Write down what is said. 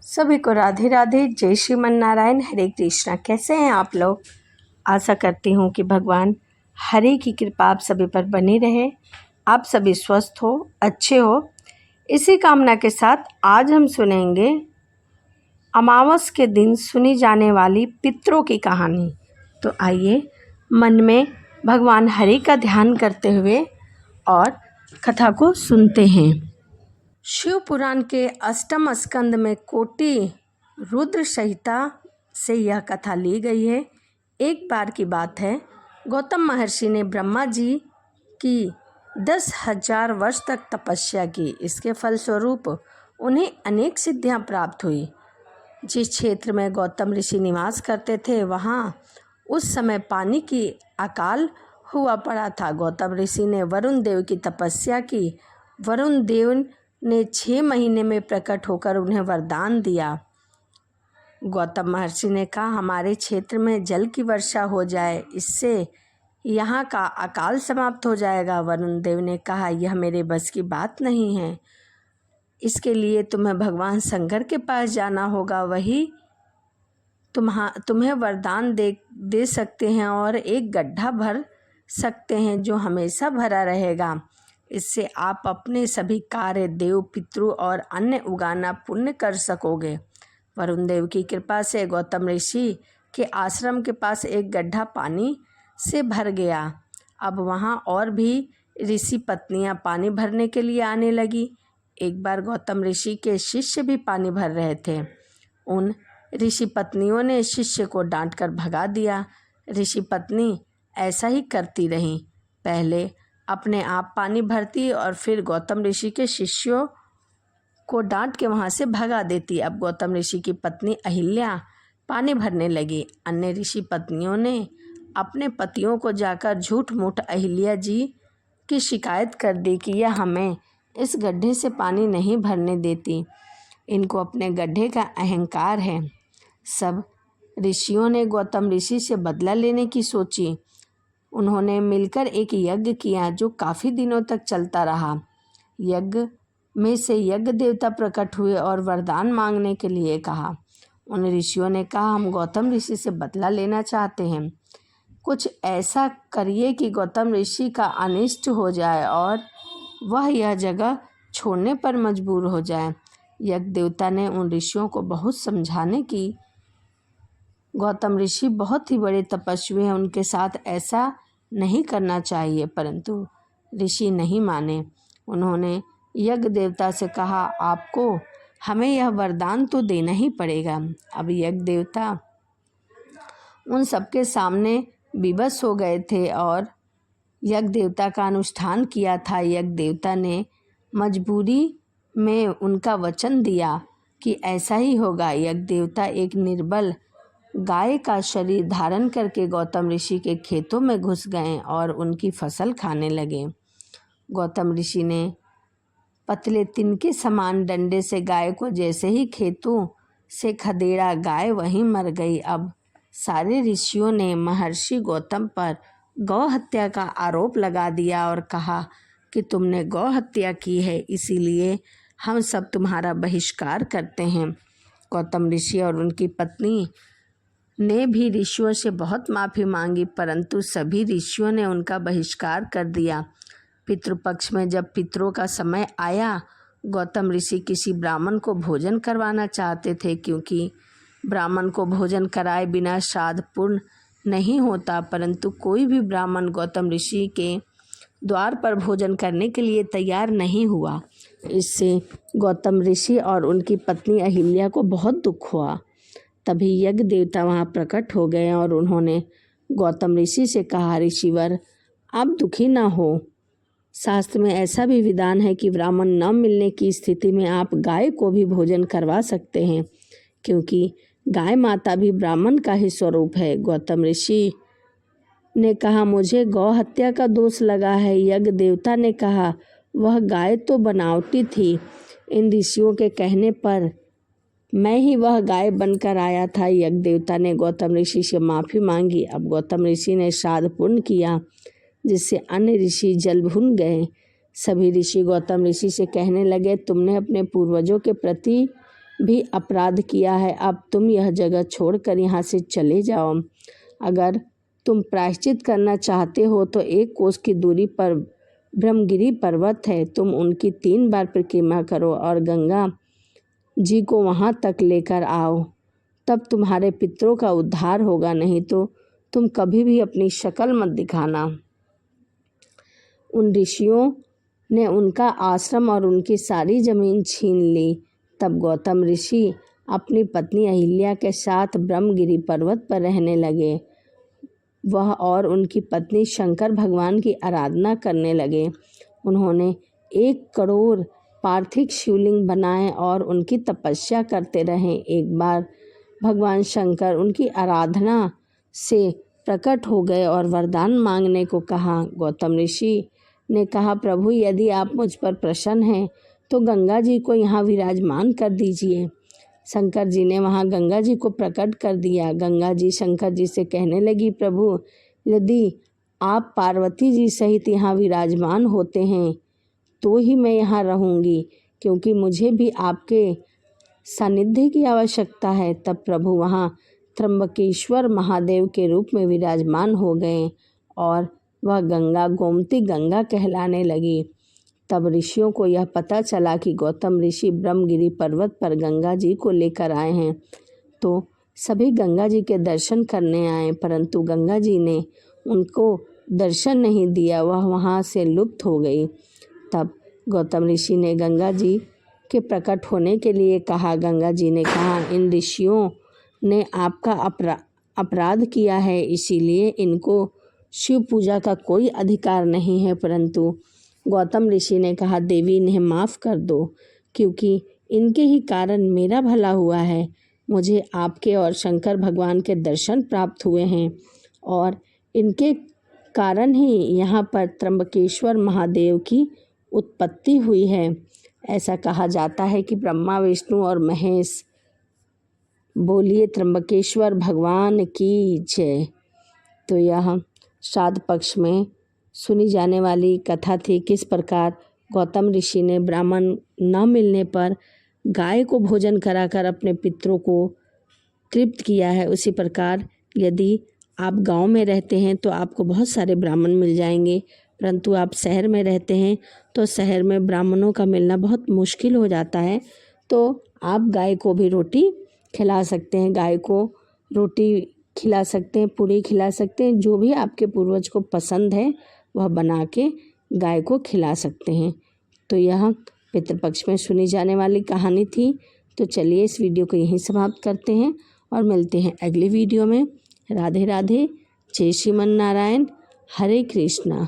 सभी को राधे राधे, जय श्रीमन नारायण, हरे कृष्णा। कैसे हैं आप लोग? आशा करती हूँ कि भगवान हरे की कृपा आप सभी पर बनी रहे, आप सभी स्वस्थ हो, अच्छे हो। इसी कामना के साथ आज हम सुनेंगे अमावस के दिन सुनी जाने वाली पितरों की कहानी। तो आइए मन में भगवान हरि का ध्यान करते हुए और कथा को सुनते हैं। शिव पुराण के अष्टम स्कंद में कोटि रुद्र संहिता से यह कथा ली गई है। एक बार की बात है, गौतम महर्षि ने ब्रह्मा जी की 10,000 वर्ष तक तपस्या की। इसके फलस्वरूप उन्हें अनेक सिद्धियां प्राप्त हुई। जिस क्षेत्र में गौतम ऋषि निवास करते थे वहाँ उस समय पानी की अकाल हुआ पड़ा था। गौतम ऋषि ने वरुण देव की तपस्या की। वरुण देव ने 6 महीने में प्रकट होकर उन्हें वरदान दिया। गौतम महर्षि ने कहा, हमारे क्षेत्र में जल की वर्षा हो जाए, इससे यहाँ का अकाल समाप्त हो जाएगा। वरुण देव ने कहा, यह मेरे बस की बात नहीं है, इसके लिए तुम्हें भगवान शंकर के पास जाना होगा, वही तुम्हें वरदान दे सकते हैं और एक गड्ढा भर सकते हैं जो हमेशा भरा रहेगा। इससे आप अपने सभी कार्य, देव, पितृ और अन्य उगाना पुण्य कर सकोगे। वरुण देव की कृपा से गौतम ऋषि के आश्रम के पास एक गड्ढा पानी से भर गया। अब वहाँ और भी ऋषि पत्नियाँ पानी भरने के लिए आने लगी। एक बार गौतम ऋषि के शिष्य भी पानी भर रहे थे। उन ऋषि पत्नियों ने शिष्य को डांटकर भगा दिया। ऋषि पत्नी ऐसा ही करती रहीं। पहले अपने आप पानी भरती और फिर गौतम ऋषि के शिष्यों को डांट के वहाँ से भगा देती। अब गौतम ऋषि की पत्नी अहिल्या पानी भरने लगी। अन्य ऋषि पत्नियों ने अपने पतियों को जाकर झूठ मूठ अहिल्या जी की शिकायत कर दी कि यह हमें इस गड्ढे से पानी नहीं भरने देती, इनको अपने गड्ढे का अहंकार है। सब ऋषियों ने गौतम ऋषि से बदला लेने की सोची। उन्होंने मिलकर एक यज्ञ किया जो काफ़ी दिनों तक चलता रहा। यज्ञ में से यज्ञ देवता प्रकट हुए और वरदान मांगने के लिए कहा। उन ऋषियों ने कहा, हम गौतम ऋषि से बदला लेना चाहते हैं, कुछ ऐसा करिए कि गौतम ऋषि का अनिष्ट हो जाए और वह यह जगह छोड़ने पर मजबूर हो जाए। यज्ञ देवता ने उन ऋषियों को बहुत समझाने की। गौतम ऋषि बहुत ही बड़े तपस्वी हैं, उनके साथ ऐसा नहीं करना चाहिए, परंतु ऋषि नहीं माने। उन्होंने यज्ञ देवता से कहा, आपको हमें यह वरदान तो देना ही पड़ेगा। अब यज्ञ देवता उन सबके सामने विवश हो गए थे और यज्ञ देवता का अनुष्ठान किया था। यज्ञ देवता ने मजबूरी में उनका वचन दिया कि ऐसा ही होगा। यज्ञ देवता एक निर्बल गाय का शरीर धारण करके गौतम ऋषि के खेतों में घुस गए और उनकी फसल खाने लगे। गौतम ऋषि ने पतले तिनके समान डंडे से गाय को जैसे ही खेतों से खदेड़ा, गाय वहीं मर गई। अब सारे ऋषियों ने महर्षि गौतम पर गौ हत्या का आरोप लगा दिया और कहा कि तुमने गौ हत्या की है, इसीलिए हम सब तुम्हारा बहिष्कार करते हैं। गौतम ऋषि और उनकी पत्नी ने भी ऋषियों से बहुत माफ़ी मांगी, परंतु सभी ऋषियों ने उनका बहिष्कार कर दिया। पितृपक्ष में जब पितरों का समय आया, गौतम ऋषि किसी ब्राह्मण को भोजन करवाना चाहते थे, क्योंकि ब्राह्मण को भोजन कराए बिना श्राद्ध पूर्ण नहीं होता। परंतु कोई भी ब्राह्मण गौतम ऋषि के द्वार पर भोजन करने के लिए तैयार नहीं हुआ। इससे गौतम ऋषि और उनकी पत्नी अहिल्या को बहुत दुख हुआ। तभी यज्ञ देवता वहाँ प्रकट हो गए और उन्होंने गौतम ऋषि से कहा, ऋषिवर, आप दुखी ना हो। शास्त्र में ऐसा भी विधान है कि ब्राह्मण न मिलने की स्थिति में आप गाय को भी भोजन करवा सकते हैं, क्योंकि गाय माता भी ब्राह्मण का ही स्वरूप है। गौतम ऋषि ने कहा, मुझे गौ हत्या का दोष लगा है। यज्ञ देवता ने कहा, वह गाय तो बनावटी थी, इन ऋषियों के कहने पर मैं ही वह गाय बनकर आया था। यज्ञ देवता ने गौतम ऋषि से माफ़ी मांगी। अब गौतम ऋषि ने श्राद्ध पूर्ण किया, जिससे अन्य ऋषि जल भुन गए। सभी ऋषि गौतम ऋषि से कहने लगे, तुमने अपने पूर्वजों के प्रति भी अपराध किया है। अब तुम यह जगह छोड़कर यहाँ से चले जाओ। अगर तुम प्रायश्चित करना चाहते हो तो 1 कोस की दूरी पर ब्रह्मगिरी पर्वत है, तुम उनकी 3 बार परिक्रमा करो और गंगा जी को वहाँ तक लेकर आओ, तब तुम्हारे पितरों का उद्धार होगा, नहीं तो तुम कभी भी अपनी शक्ल मत दिखाना। उन ऋषियों ने उनका आश्रम और उनकी सारी जमीन छीन ली। तब गौतम ऋषि अपनी पत्नी अहिल्या के साथ ब्रह्मगिरी पर्वत पर रहने लगे। वह और उनकी पत्नी शंकर भगवान की आराधना करने लगे। उन्होंने 1 करोड़ पार्थिव शिवलिंग बनाए और उनकी तपस्या करते रहे। एक बार भगवान शंकर उनकी आराधना से प्रकट हो गए और वरदान मांगने को कहा। गौतम ऋषि ने कहा, प्रभु यदि आप मुझ पर प्रसन्न हैं तो गंगा जी को यहाँ विराजमान कर दीजिए। शंकर जी ने वहाँ गंगा जी को प्रकट कर दिया। गंगा जी शंकर जी से कहने लगी, प्रभु यदि आप पार्वती जी सहित यहाँ विराजमान होते हैं तो ही मैं यहाँ रहूँगी, क्योंकि मुझे भी आपके सानिध्य की आवश्यकता है। तब प्रभु वहाँ त्र्यंबकेश्वर महादेव के रूप में विराजमान हो गए और वह गंगा गोमती गंगा कहलाने लगी। तब ऋषियों को यह पता चला कि गौतम ऋषि ब्रह्मगिरी पर्वत पर गंगा जी को लेकर आए हैं, तो सभी गंगा जी के दर्शन करने आए, परंतु गंगा जी ने उनको दर्शन नहीं दिया, वह वहाँ से लुप्त हो गई। तब गौतम ऋषि ने गंगा जी के प्रकट होने के लिए कहा। गंगा जी ने कहा, इन ऋषियों ने आपका अपराध किया है, इसीलिए इनको शिव पूजा का कोई अधिकार नहीं है। परंतु गौतम ऋषि ने कहा, देवी इन्हें माफ़ कर दो, क्योंकि इनके ही कारण मेरा भला हुआ है। मुझे आपके और शंकर भगवान के दर्शन प्राप्त हुए हैं और इनके कारण ही यहाँ पर त्र्यंबकेश्वर महादेव की उत्पत्ति हुई है। ऐसा कहा जाता है कि ब्रह्मा विष्णु और महेश बोलिए त्र्यंबकेश्वर भगवान की जय। तो यह श्राद्ध पक्ष में सुनी जाने वाली कथा थी, किस प्रकार गौतम ऋषि ने ब्राह्मण न मिलने पर गाय को भोजन कराकर अपने पितरों को तृप्त किया है। उसी प्रकार यदि आप गांव में रहते हैं तो आपको बहुत सारे ब्राह्मण मिल जाएंगे, परंतु आप शहर में रहते हैं तो शहर में ब्राह्मणों का मिलना बहुत मुश्किल हो जाता है। तो आप गाय को भी रोटी खिला सकते हैं, गाय को रोटी खिला सकते हैं, पूरी खिला सकते हैं, जो भी आपके पूर्वज को पसंद है वह बना के गाय को खिला सकते हैं। तो यह पितृपक्ष में सुनी जाने वाली कहानी थी। तो चलिए इस वीडियो को यहीं समाप्त करते हैं और मिलते हैं अगली वीडियो में। राधे राधे, जय श्रीमन नारायण, हरे कृष्णा।